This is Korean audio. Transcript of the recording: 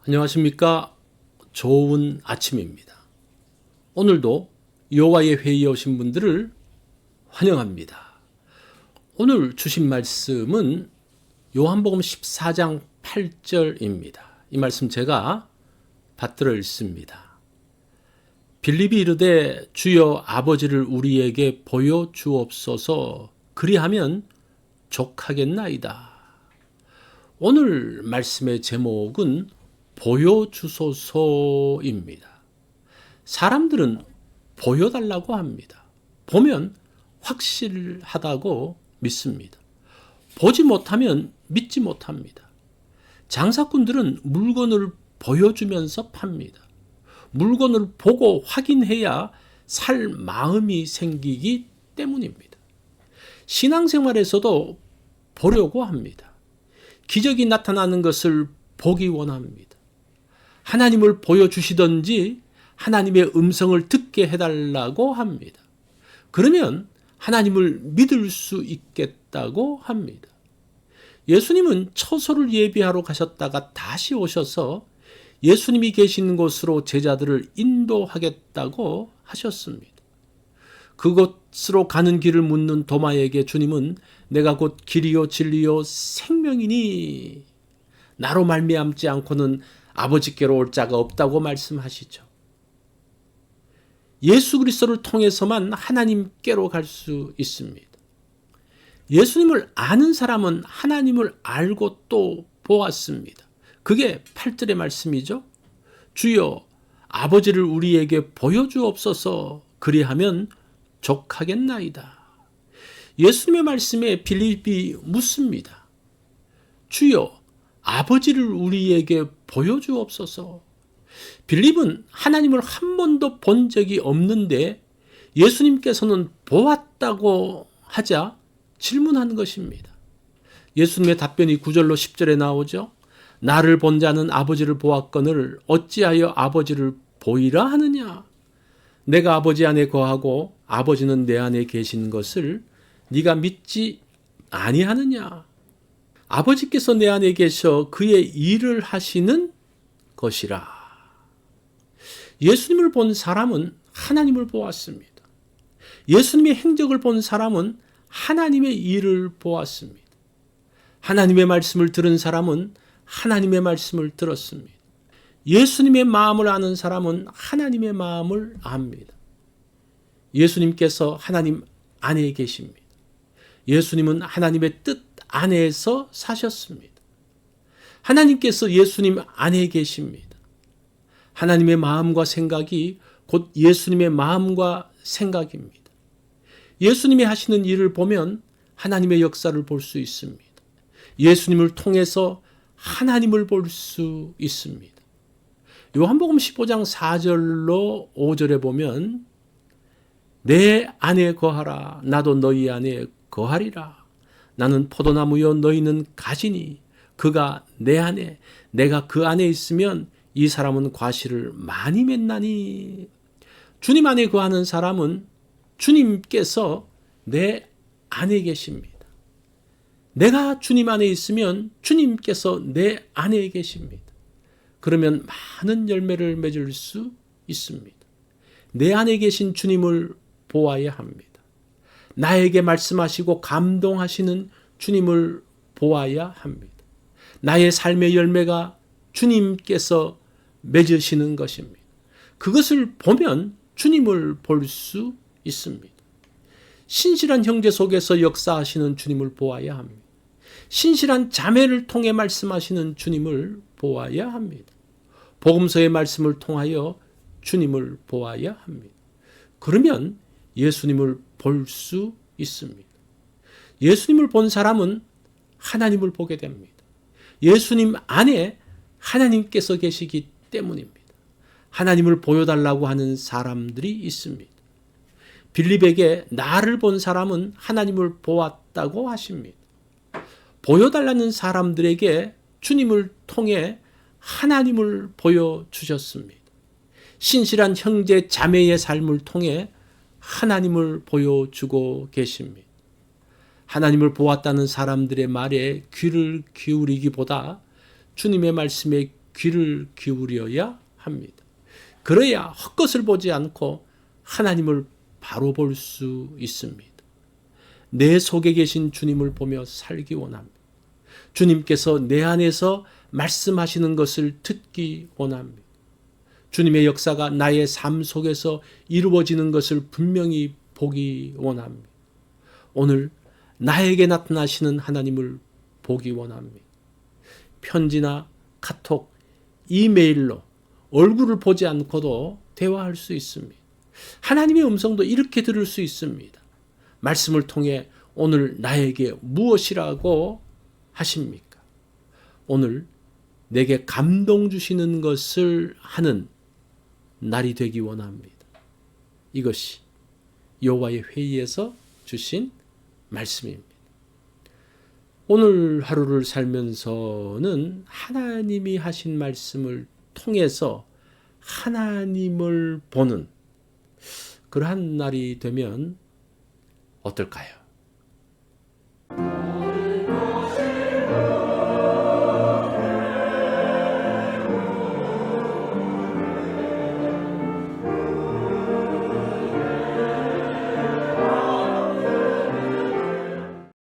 안녕하십니까. 좋은 아침입니다. 오늘도 여호와의 회의에 오신 분들을 환영합니다. 오늘 주신 말씀은 요한복음 14장 8절입니다. 이 말씀 제가 받들어 읽습니다. 빌립이 이르되 주여 아버지를 우리에게 보여주옵소서 그리하면 족하겠나이다. 오늘 말씀의 제목은 보여주소서입니다. 사람들은 보여달라고 합니다. 보면 확실하다고 믿습니다. 보지 못하면 믿지 못합니다. 장사꾼들은 물건을 보여주면서 팝니다. 물건을 보고 확인해야 살 마음이 생기기 때문입니다. 신앙생활에서도 보려고 합니다. 기적이 나타나는 것을 보기 원합니다. 하나님을 보여주시든지 하나님의 음성을 듣게 해달라고 합니다. 그러면 하나님을 믿을 수 있겠다고 합니다. 예수님은 처소를 예비하러 가셨다가 다시 오셔서 예수님이 계신 곳으로 제자들을 인도하겠다고 하셨습니다. 그곳으로 가는 길을 묻는 도마에게 주님은 내가 곧 길이요 진리요 생명이니 나로 말미암지 않고는 아버지께로 올 자가 없다고 말씀하시죠. 예수 그리스도를 통해서만 하나님께로 갈 수 있습니다. 예수님을 아는 사람은 하나님을 알고 또 보았습니다. 그게 8절의 말씀이죠. 주여 아버지를 우리에게 보여주옵소서 그리하면 족하겠나이다. 예수님의 말씀에 빌립이 묻습니다. 주여 아버지를 우리에게 보여주옵소서. 빌립은 하나님을 한 번도 본 적이 없는데 예수님께서는 보았다고 하자 질문한 것입니다. 예수님의 답변이 9절로 10절에 나오죠. 나를 본 자는 아버지를 보았거늘 어찌하여 아버지를 보이라 하느냐. 내가 아버지 안에 거하고 아버지는 내 안에 계신 것을 네가 믿지 아니하느냐. 아버지께서 내 안에 계셔 그의 일을 하시는 것이라. 예수님을 본 사람은 하나님을 보았습니다. 예수님의 행적을 본 사람은 하나님의 일을 보았습니다. 하나님의 말씀을 들은 사람은 하나님의 말씀을 들었습니다. 예수님의 마음을 아는 사람은 하나님의 마음을 압니다. 예수님께서 하나님 안에 계십니다. 예수님은 하나님의 뜻 안에서 사셨습니다. 하나님께서 예수님 안에 계십니다. 하나님의 마음과 생각이 곧 예수님의 마음과 생각입니다. 예수님이 하시는 일을 보면 하나님의 역사를 볼 수 있습니다. 예수님을 통해서 하나님을 볼 수 있습니다. 요한복음 15장 4절로 5절에 보면 내 안에 거하라 나도 너희 안에 거하리라. 나는 포도나무요 너희는 가지니 그가 내 안에 내가 그 안에 있으면 이 사람은 과실을 많이 맺나니. 주님 안에 거하는 사람은 주님께서 내 안에 계십니다. 내가 주님 안에 있으면 주님께서 내 안에 계십니다. 그러면 많은 열매를 맺을 수 있습니다. 내 안에 계신 주님을 보아야 합니다. 나에게 말씀하시고 감동하시는 주님을 보아야 합니다. 나의 삶의 열매가 주님께서 맺으시는 것입니다. 그것을 보면 주님을 볼 수 있습니다. 신실한 형제 속에서 역사하시는 주님을 보아야 합니다. 신실한 자매를 통해 말씀하시는 주님을 보아야 합니다. 복음서의 말씀을 통하여 주님을 보아야 합니다. 그러면 예수님을 볼 수 있습니다. 예수님을 본 사람은 하나님을 보게 됩니다. 예수님 안에 하나님께서 계시기 때문입니다. 하나님을 보여달라고 하는 사람들이 있습니다. 빌립에게 나를 본 사람은 하나님을 보았다고 하십니다. 보여달라는 사람들에게 주님을 통해 하나님을 보여주셨습니다. 신실한 형제 자매의 삶을 통해 하나님을 보여주고 계십니다. 하나님을 보았다는 사람들의 말에 귀를 기울이기보다 주님의 말씀에 귀를 기울여야 합니다. 그래야 헛것을 보지 않고 하나님을 바로 볼 수 있습니다. 내 속에 계신 주님을 보며 살기 원합니다. 주님께서 내 안에서 말씀하시는 것을 듣기 원합니다. 주님의 역사가 나의 삶 속에서 이루어지는 것을 분명히 보기 원합니다. 오늘 나에게 나타나시는 하나님을 보기 원합니다. 편지나 카톡, 이메일로 얼굴을 보지 않고도 대화할 수 있습니다. 하나님의 음성도 이렇게 들을 수 있습니다. 말씀을 통해 오늘 나에게 무엇이라고 하십니까? 오늘 내게 감동 주시는 것을 하는 날이 되기 원합니다. 이것이 여호와의 회의에서 주신 말씀입니다. 오늘 하루를 살면서는 하나님이 하신 말씀을 통해서 하나님을 보는 그러한 날이 되면 어떨까요?